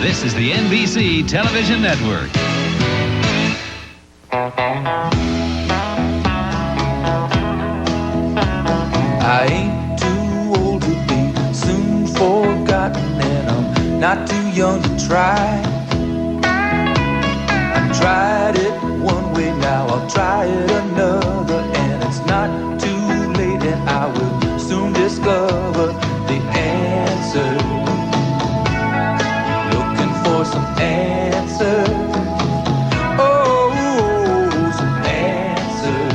This is the NBC Television Network. I ain't too old to be soon forgotten, and I'm not too young to try. I've tried it one way, now I'll try it another, and it's not too late, and I will soon discover the answer. Looking for some answers. Oh, some answers.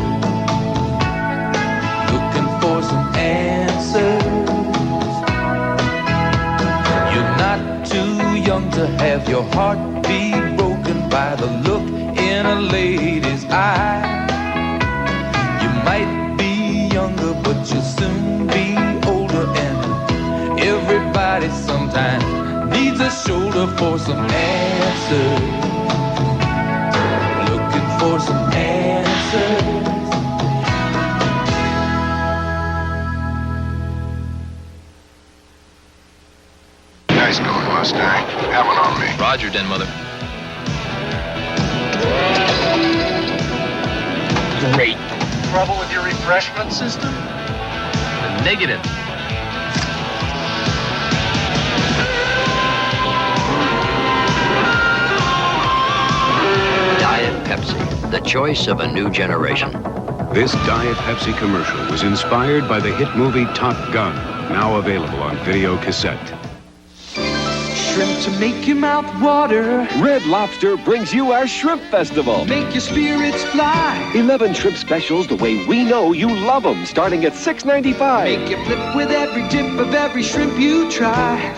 Looking for some answers. You're not too young to have your heart be broken by the look in a lady's eye. You might be younger, but you'll soon be older, and everybody sometimes needs a shoulder for some answers. Looking for some answers. Nice going, Mustang. Have one on me. Roger, Den Mother. Great. Trouble with your refreshment system? Negative. Diet Pepsi, the choice of a new generation. This Diet Pepsi commercial was inspired by the hit movie Top Gun, now available on video cassette. Shrimp to make your mouth water. Red Lobster brings you our Shrimp Festival. Make your spirits fly. 11 shrimp specials the way we know you love them, starting at $6.95. Make you flip with every dip of every shrimp you try.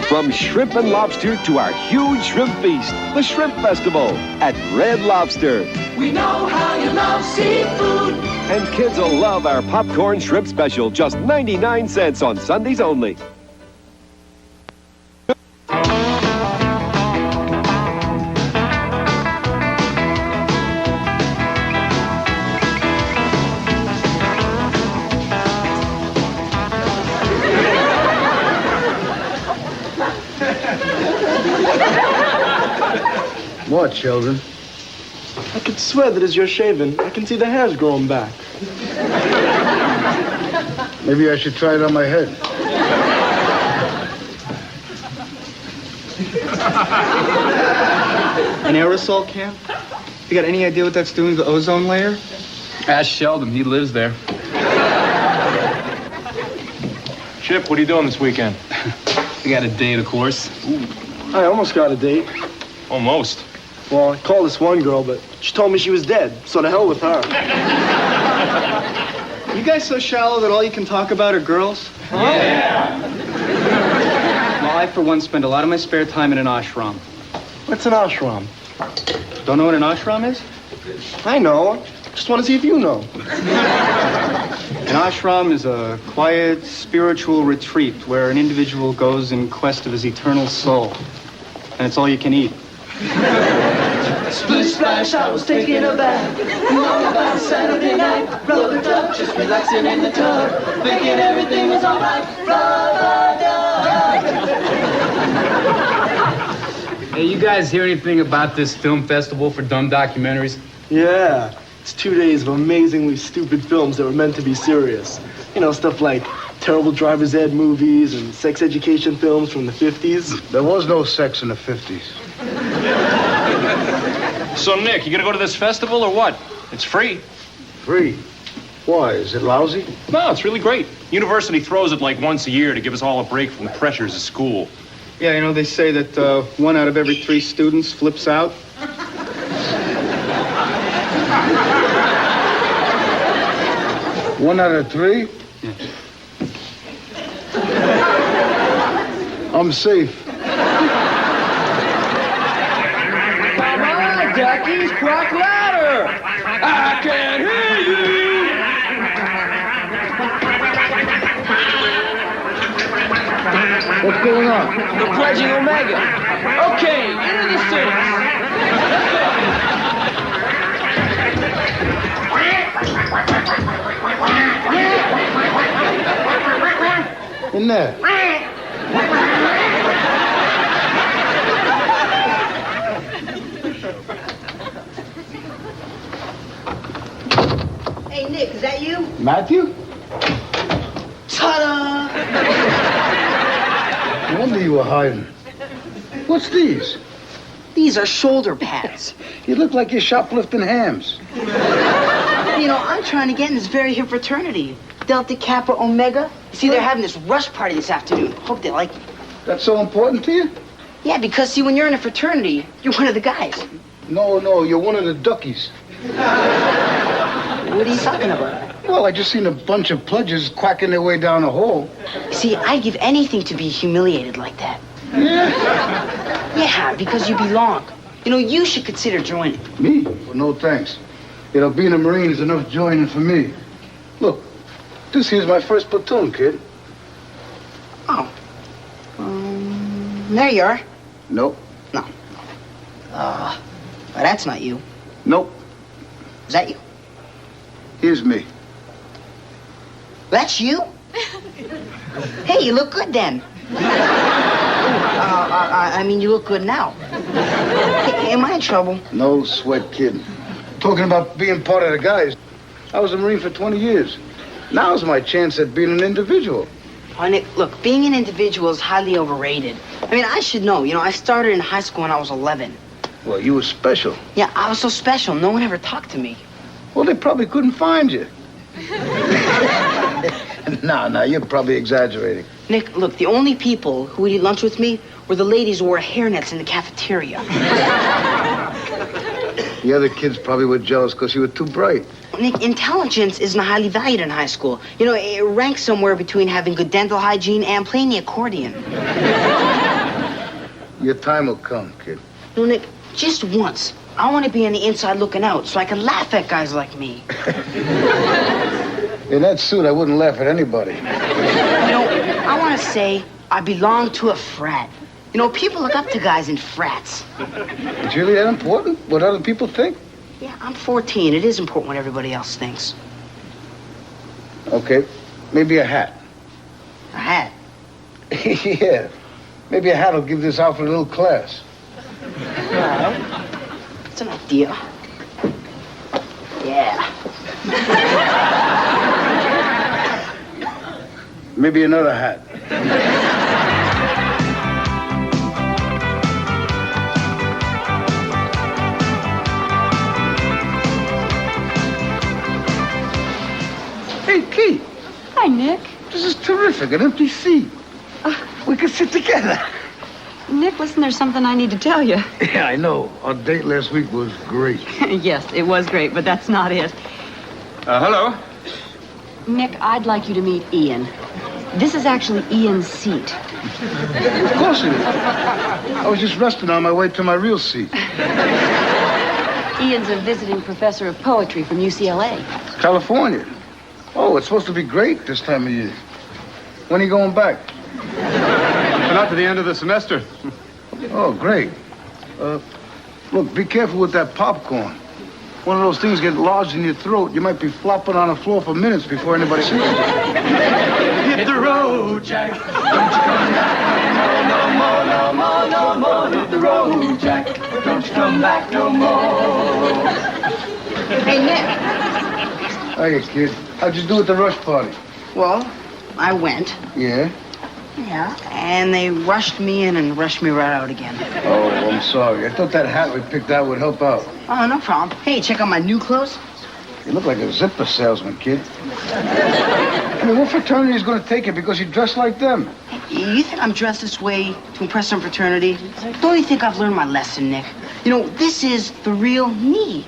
From shrimp and lobster to our huge shrimp feast, the Shrimp Festival at Red Lobster. We know how you love seafood. And kids will love our popcorn shrimp special, just 99 cents on Sundays only. What, children? I could swear that as you're shaving, I can see the hairs growing back. Maybe I should try it on my head. An aerosol can? You got any idea what that's doing to the ozone layer? Ask Sheldon. He lives there. Chip, what are you doing this weekend? We got a date, of course. I almost got a date. Almost. Well, I called this one girl, but she told me she was dead, so to hell with her. You guys so shallow that all you can talk about are girls? Huh? Yeah. Well, I, for one, spend a lot of my spare time in an ashram. What's an ashram? Don't know what an ashram is? I know. Just want to see if you know. An ashram is a quiet, spiritual retreat where an individual goes in quest of his eternal soul. And it's all you can eat. Splish splash, I was taking a bath. All about Saturday night. Rubber duck, just relaxing in the tub. Thinking everything was alright. Hey, you guys hear anything about this film festival for dumb documentaries? Yeah. It's 2 days of amazingly stupid films that were meant to be serious. You know, stuff like terrible driver's ed movies and sex education films from the 50s. There was no sex in the 50s. So, Nick, you gonna go to this festival or what? It's free. Free? Why? Is it lousy? No, it's really great. University throws it like once a year to give us all a break from the pressures of school. Yeah, you know, they say that 1 out of every 3 students flips out. One out of 3? Yeah. I'm safe. Jackie's quack ladder. I can hear you. What's going on? The pledging Omega. Okay, into the suits. In there. Matthew? Ta-da! No wonder you were hiding. What's these? These are shoulder pads. You look like you're shoplifting hams. You know, I'm trying to get in this very hip fraternity. Delta Kappa Omega. See, they're having this rush party this afternoon. Hope they like me. That's so important to you? Yeah, because, see, when you're in a fraternity, you're one of the guys. No, you're one of the duckies. What are you talking about? Well, I just seen a bunch of pledges quacking their way down the hall. See, I'd give anything to be humiliated like that. Yeah? Yeah, because you belong. You know, you should consider joining. Me? Well, no thanks. You know, being a Marine is enough joining for me. Look, this here's my first platoon, kid. Oh. There you are. Nope. No. Well, that's not you. Nope. Is that you? Here's me. That's you? Hey, you look good then. I mean, you look good now. Hey, am I in trouble? No sweat, kid. Talking about being part of the guys. I was a Marine for 20 years. Now's my chance at being an individual. Oh, Nick, look, being an individual is highly overrated. I mean, I should know. You know, I started in high school when I was 11. Well, you were special. Yeah, I was so special. No one ever talked to me. Well, they probably couldn't find you. No, you're probably exaggerating. Nick, look, the only people who would eat lunch with me were the ladies who wore hairnets in the cafeteria. The other kids probably were jealous because you were too bright. Nick, intelligence isn't highly valued in high school. You know, it ranks somewhere between having good dental hygiene and playing the accordion. Your time will come, kid. No, Nick, just once. I want to be on the inside looking out so I can laugh at guys like me. In that suit, I wouldn't laugh at anybody. You know, I want to say I belong to a frat. You know, people look up to guys in frats. It's really that important? What other people think? Yeah, I'm 14. It is important what everybody else thinks. Okay, maybe a hat. A hat? Yeah, maybe a hat will give this outfit a little class. Well, it's an idea. Yeah. Maybe another hat. Hey, Kate. Hi, Nick. This is terrific. An empty seat. We could sit together. Nick, listen, there's something I need to tell you. Yeah, I know. Our date last week was great. Yes, it was great, but that's not it. Hello? Nick, I'd like you to meet Ian. This is actually Ian's seat. Of course it is. I was just resting on my way to my real seat. Ian's a visiting professor of poetry from UCLA. California. Oh, it's supposed to be great this time of year. When are you going back? Not to the end of the semester. Oh, great. Look, be careful with that popcorn. One of those things get lodged in your throat. You might be flopping on the floor for minutes before anybody sees you. Hit the road, Jack. Don't you come back no more, no more, no more. Hit the road, Jack. Don't you come back no more. Hey, Nick. Hiya, kid. How'd you do at the rush party? Well, I went. Yeah? Yeah. And they rushed me in and rushed me right out again. Oh, I'm sorry. I thought that hat we picked out would help out. Oh, no problem. Hey, check out my new clothes. You look like a zipper salesman, kid. I mean, what fraternity is going to take you because you dress like them? You think I'm dressed this way to impress some fraternity? Don't you think I've learned my lesson, Nick? You know, this is the real me.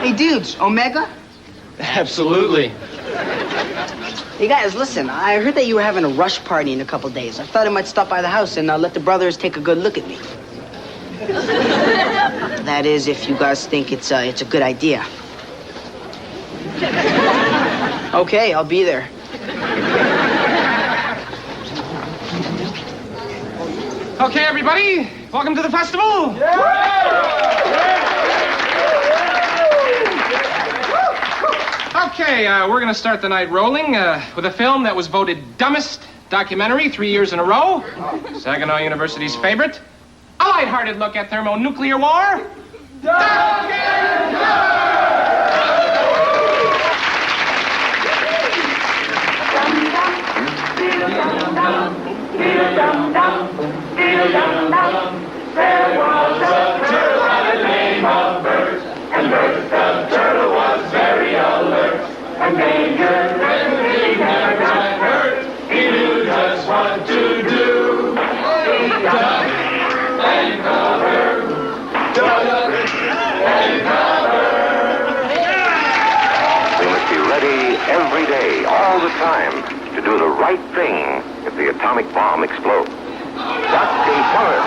Hey, dudes, Omega? Absolutely. Hey, guys, listen. I heard that you were having a rush party in a couple days. I thought I might stop by the house and let the brothers take a good look at me. That is, if you guys think it's a good idea. Okay, I'll be there. Okay, everybody, welcome to the festival. Okay, we're going to start the night rolling with a film that was voted dumbest documentary 3 years in a row. Saginaw University's favorite. A lighthearted look at thermonuclear war. Duck and Cover! young dove, there was a turtle by the name of Bert. And Bert the turtle was very alert. And Major Bentley never got hurt. He knew just what to do. He ducked and covered, ducked and covered. We must be ready every day, all the time, to do the right thing if the atomic bomb explodes. Duck and cover.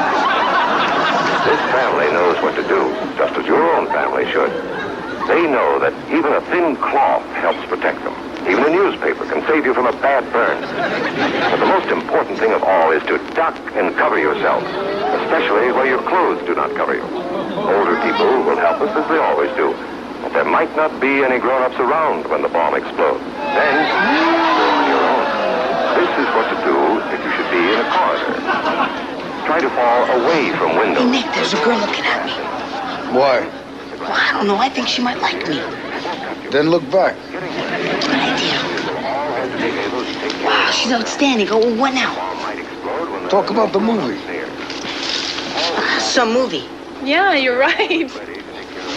This family knows what to do, just as your own family should. They know that even a thin cloth helps protect them. Even a newspaper can save you from a bad burn. But the most important thing of all is to duck and cover yourself, especially where your clothes do not cover you. Older people will help us as they always do. But there might not be any grown-ups around when the bomb explodes. Then, you're on your own. This is what to do if you should be in a corridor. Try to fall away from windows. Hey, Nick, there's a girl looking at me. Why? Well, I don't know. I think she might like me. Then look back. Good idea. Wow, she's outstanding. Oh, what now? Talk about the movie. Some movie. Yeah, you're right. It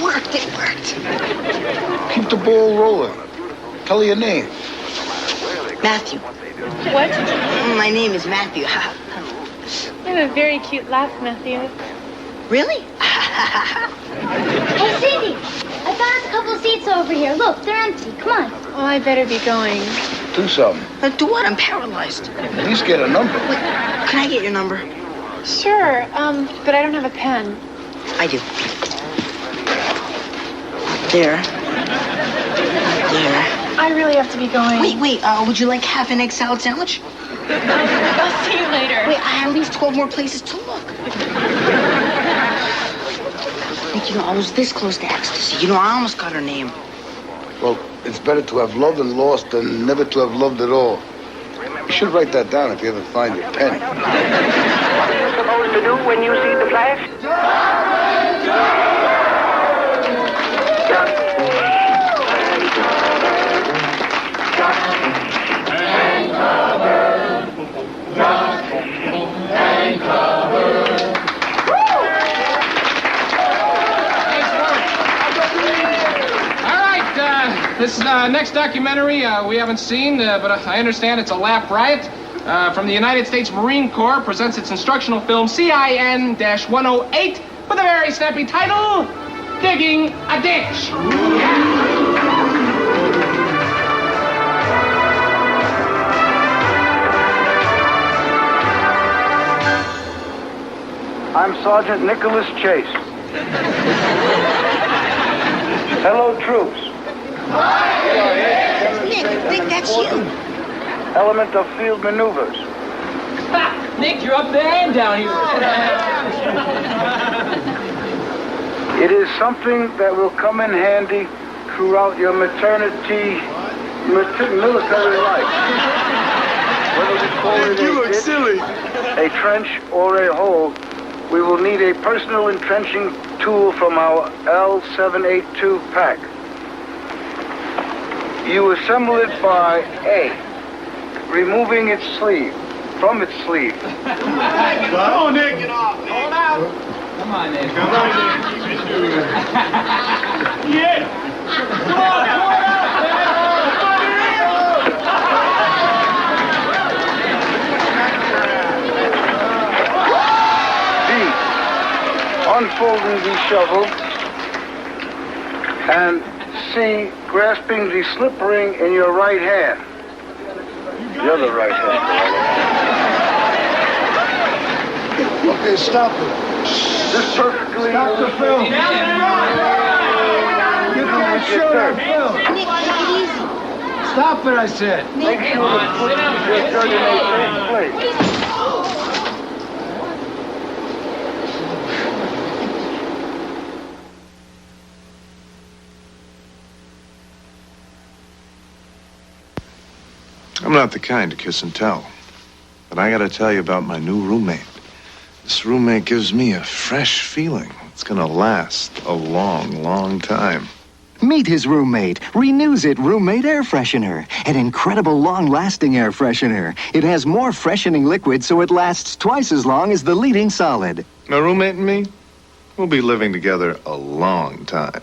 worked. Keep the ball rolling. Tell her your name. Matthew. What? My name is Matthew. You have a very cute laugh, Matthew. Really? Hey, Cindy, I found a couple seats over here. Look, they're empty. Come on. Oh, I better be going. Do something. Do what? I'm paralyzed. At least get a number. Wait, can I get your number? Sure, but I don't have a pen. I do. There. I really have to be going. Wait, would you like half an egg salad sandwich? I'll see you later. Wait, I have at least 12 more places to look. Nick, I was this close to ecstasy. I almost got her name. Well, it's better to have loved and lost than never to have loved at all. You should write that down if you ever find your pen. What are you supposed to do when you see the flash? This next documentary we haven't seen, but I understand it's a lap riot. From the United States Marine Corps presents its instructional film CIN-108 with a very snappy title, Digging a Ditch. I'm Sergeant Nicholas Chase. Hello, troops. Nick, that's you. Element of field maneuvers. Nick, you're up there and down here. It is something that will come in handy throughout your military life. Whether we call it a ditch, a trench, or a hole, we will need a personal entrenching tool from our L782 pack. You assemble it by A, removing its sleeve, from its sleeve. Come on, Nick. Get off. Hold out. Come on, Nick. Come on, Nick. Yeah. Come on, B, unfolding the shovel, and C, grasping the slip ring in your right hand. The other right hand. Okay, stop it. This perfectly... Stop the film. You can't show that film. Nick, take it easy. Stop it, I said. Make sure the footage is inserted in a safe place. I'm not the kind to kiss and tell, but I gotta tell you about my new roommate. This roommate gives me a fresh feeling. It's gonna last a long, long time. Meet his roommate, Renews It Roommate Air Freshener. An incredible long-lasting air freshener. It has more freshening liquid so it lasts twice as long as the leading solid. My roommate and me, we'll be living together a long time.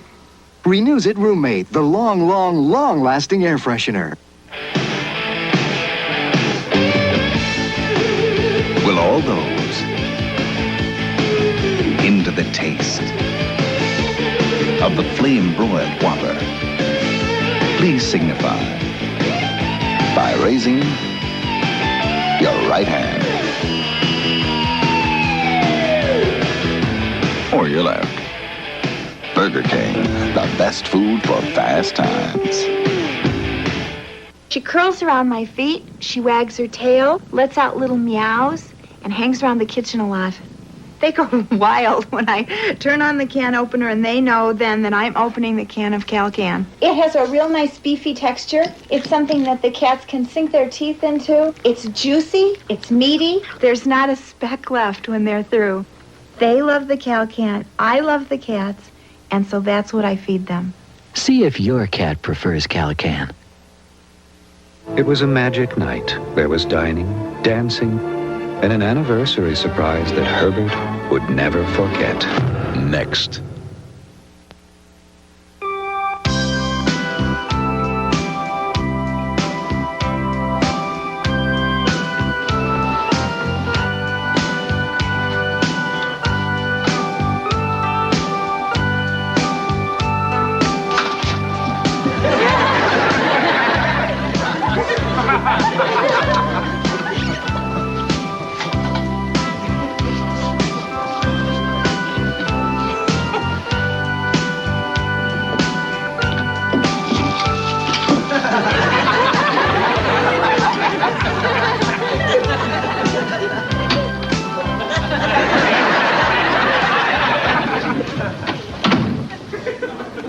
Renews It Roommate, the long-lasting air freshener. Will all those into the taste of the flame-broiled Whopper please signify by raising your right hand or your left. Burger King, the best food for fast times. She curls around my feet, she wags her tail, lets out little meows, and hangs around the kitchen a lot. They go wild when I turn on the can opener, and they know then that I'm opening the can of Cal-Can. It has a real nice beefy texture. It's something that the cats can sink their teeth into. It's juicy, it's meaty. There's not a speck left when they're through. They love the Cal-Can, I love the cats, and so that's what I feed them. See if your cat prefers Cal-Can. It was a magic night. There was dining, dancing, and an anniversary surprise that Herbert would never forget. Next.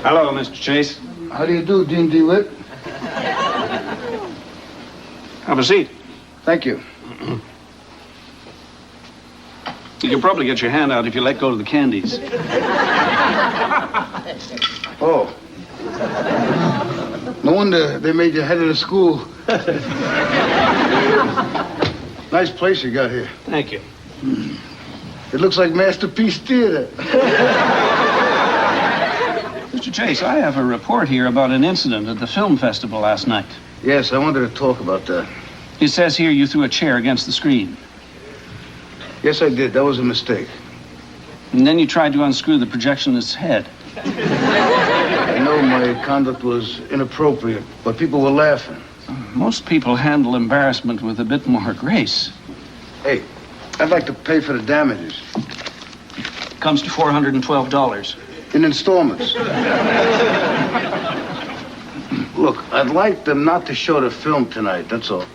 Hello, Mr. Chase. How do you do, Dean DeWitt? Have a seat. Thank you. You can probably get your hand out if you let go of the candies. Oh. No wonder they made you head of the school. Nice place you got here. Thank you. It looks like Masterpiece Theater. Mr. Chase, I have a report here about an incident at the film festival last night. Yes, I wanted to talk about that. It says here you threw a chair against the screen. Yes, I did. That was a mistake. And then you tried to unscrew the projectionist's head. I know my conduct was inappropriate, but people were laughing. Most people handle embarrassment with a bit more grace. Hey, I'd like to pay for the damages. Comes to $412. In installments. Look, I'd like them not to show the film tonight, that's all.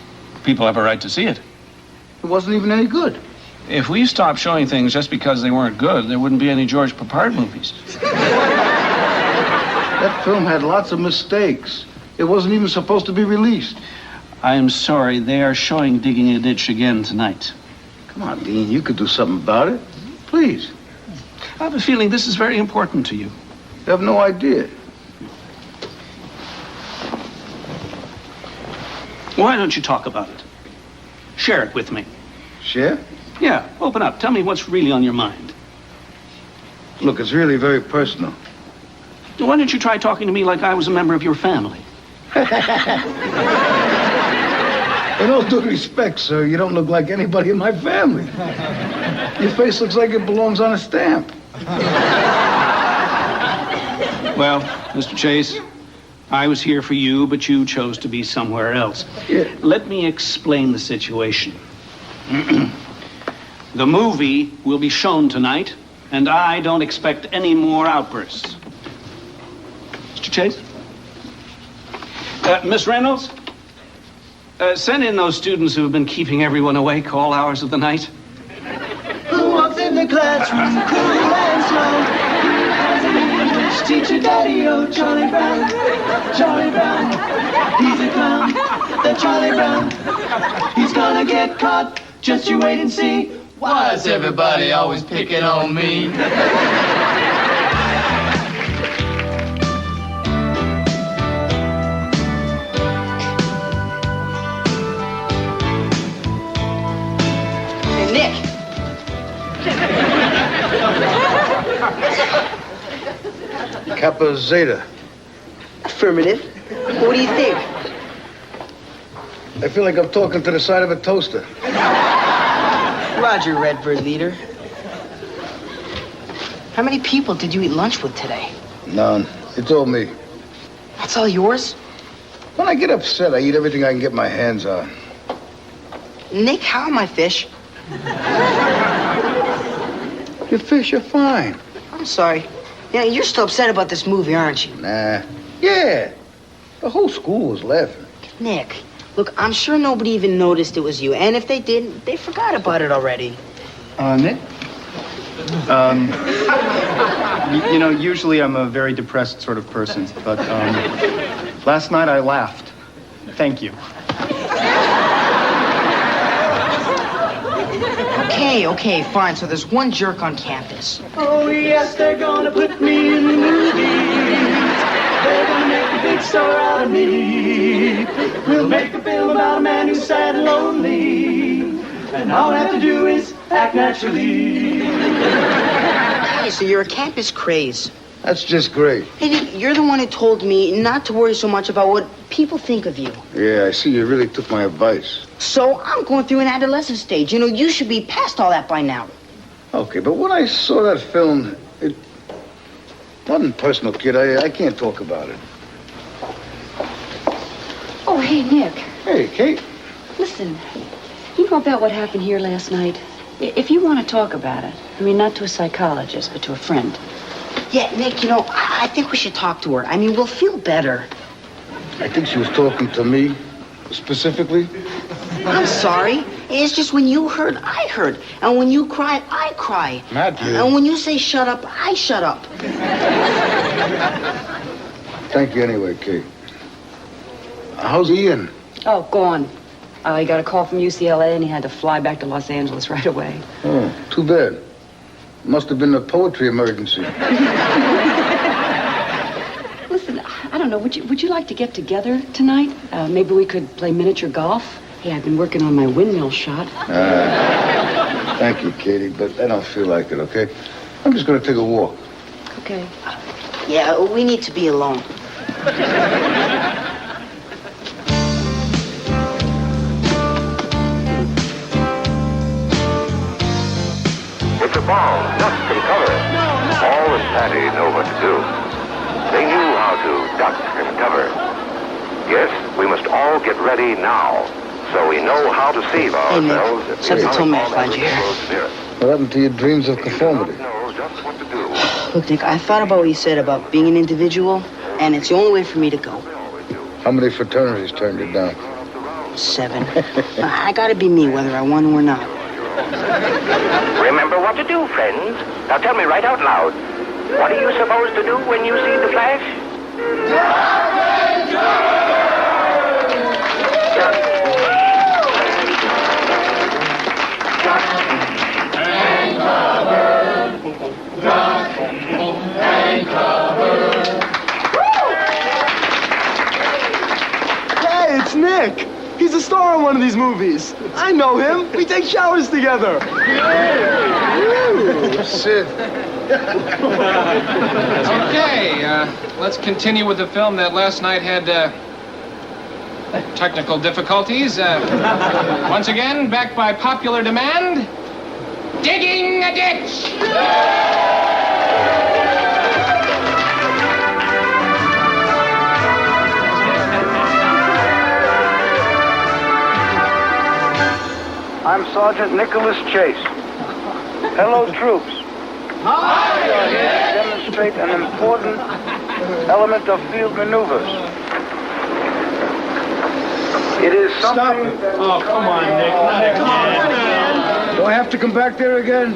People have a right to see it. It wasn't even any good. If we stopped showing things just because they weren't good, there wouldn't be any George Papard movies. That film had lots of mistakes. It wasn't even supposed to be released. I am sorry, they are showing Digging a Ditch again tonight. Come on, Dean, you could do something about it. Please. I have a feeling this is very important to you. You have no idea. Why don't you talk about it? Share it with me. Share? Yeah, open up. Tell me what's really on your mind. Look, it's really very personal. Why don't you try talking to me like I was a member of your family? In all due respect, sir, you don't look like anybody in my family. Your face looks like it belongs on a stamp. Well, Mr. Chase, I was here for you, but you chose to be somewhere else. Yeah. Let me explain the situation. The movie will be shown tonight, and I don't expect any more outbursts. Mr. Chase? Miss Reynolds? Send in those students who have been keeping everyone awake all hours of the night. Who walks in the classroom, cool and slow? English teacher, Daddy-O, Charlie Brown. Charlie Brown, he's a clown. The Charlie Brown, he's gonna get caught. Just you wait and see. Why is everybody always picking on me? Nick! Kappa Zeta. Affirmative. What do you think? I feel like I'm talking to the side of a toaster. Roger, Redbird leader. How many people did you eat lunch with today? None. It's all me. That's all yours? When I get upset, I eat everything I can get my hands on. Nick, how are my fish? Your fish are fine. I'm sorry. Yeah, you're still upset about this movie, aren't you? Nah. Yeah. The whole school was laughing. Nick, look, I'm sure nobody even noticed it was you. And if they did, they forgot about it already. Nick? You know, usually I'm a very depressed sort of person, but last night I laughed. Thank you. Okay, fine. So there's one jerk on campus. Oh, yes, they're gonna put me in the movies. They're gonna make a big star out of me. We'll make a film about a man who's sad and lonely. And all I have to do is act naturally. Hey, so you're a campus craze. That's just great. Hey, Nick, you're the one who told me not to worry so much about what people think of you. Yeah, I see you really took my advice. So I'm going through an adolescent stage. You know, you should be past all that by now. Okay, but when I saw that film, it wasn't personal, kid. I can't talk about it. Oh, hey, Nick. Hey, Kate. Listen, you know about what happened here last night? If you want to talk about it, I mean, not to a psychologist, but to a friend. Yeah, Nick, you know, I think we should talk to her. I mean, we'll feel better. I think she was talking to me, specifically. I'm sorry. It's just when you hurt, I hurt. And when you cry, I cry. Not you. And when you say shut up, I shut up. Thank you anyway, Kate. How's Ian? Oh, gone. He got a call from UCLA and he had to fly back to Los Angeles right away. Oh, too bad. Must have been a poetry emergency. Listen, I don't know, would you like to get together tonight? Maybe we could play miniature golf? Hey, I've been working on my windmill shot. Thank you, Katie, but I don't feel like it, okay? I'm just gonna take a walk. Okay. Yeah, we need to be alone. It's a bomb, duck and cover. Paul and Patty know what to do. They knew how to duck and cover. Yes, we must all get ready now, so we know how to save ourselves. Hey, Nick, somebody told me to find you here. What happened to your dreams of conformity? Look, Nick, I thought about what you said about being an individual, and it's the only way for me to go. How many fraternities turned you down? 7. I gotta be me, whether I want to or not. Remember what to do, friends. Now tell me right out loud. What are you supposed to do when you see the flash? Hey, it's Nick. He's a star in one of these movies. I know him. We take showers together. Ooh, Sid. Okay, let's continue with the film that last night had technical difficulties. Once again, backed by popular demand, Digging a Ditch! I'm Sergeant Nicholas Chase. Hello, troops. We are here to demonstrate an important element of field maneuvers. It is something... Oh, come on, Nick. Not again. Do I have to come back there again?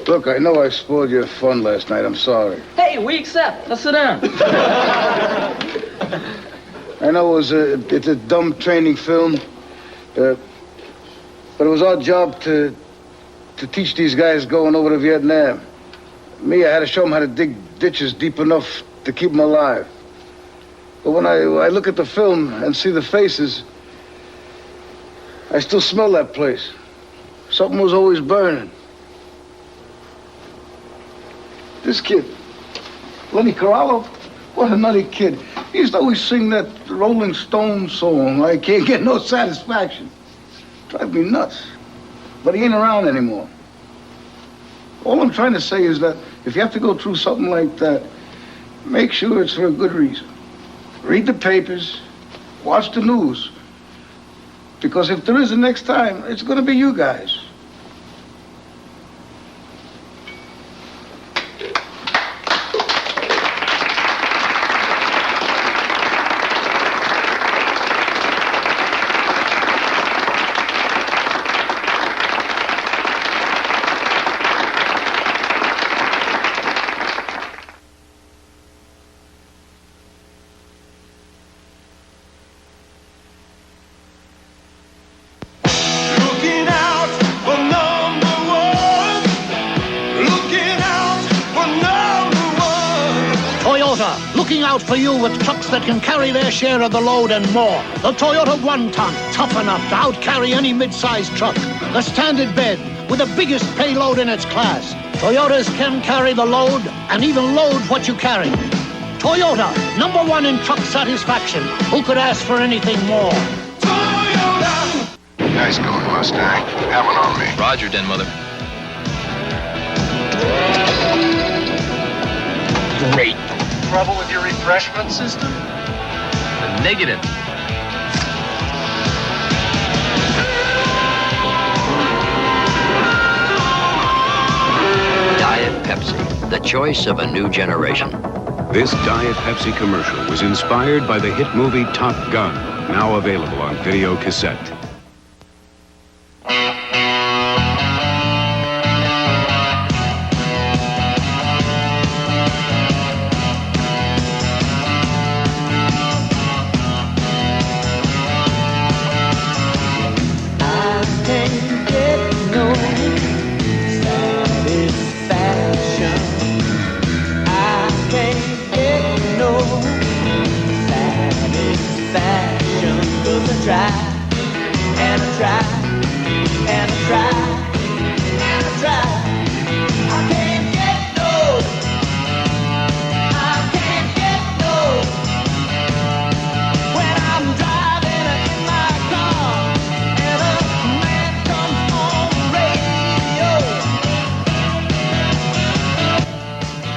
Look, I know I spoiled your fun last night. I'm sorry. Hey, we accept. Let's sit down. I know it's a dumb training film, but it was our job to teach these guys going over to Vietnam. Me, I had to show them how to dig ditches deep enough to keep them alive. But when I look at the film and see the faces, I still smell that place. Something was always burning. This kid, Lenny Corallo, what a nutty kid. He used to always sing that Rolling Stone song, I can't get no satisfaction. Drive me nuts. But he ain't around anymore. All I'm trying to say is that if you have to go through something like that, make sure it's for a good reason. Read the papers, watch the news. Because if there is a next time, it's going to be you guys. Looking out for you with trucks that can carry their share of the load and more. The Toyota 1-ton, tough enough to out-carry any mid-sized truck. The standard bed with the biggest payload in its class. Toyotas can carry the load and even load what you carry. Toyota, #1 in truck satisfaction. Who could ask for anything more? Toyota! Nice going, Mustang. Have one on me. Roger, Den Mother. Great. Trouble with your refreshment system? Negative. Diet Pepsi, the choice of a new generation. This Diet Pepsi commercial was inspired by the hit movie Top Gun, now available on video cassette.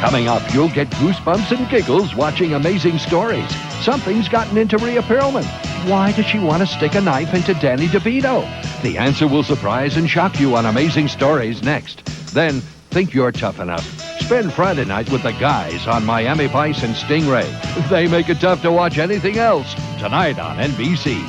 Coming up, you'll get goosebumps and giggles watching Amazing Stories. Something's gotten into Rhea Perlman. Why did she want to stick a knife into Danny DeVito? The answer will surprise and shock you on Amazing Stories next. Then, think you're tough enough. Spend Friday night with the guys on Miami Vice and Stingray. They make it tough to watch anything else. Tonight on NBC.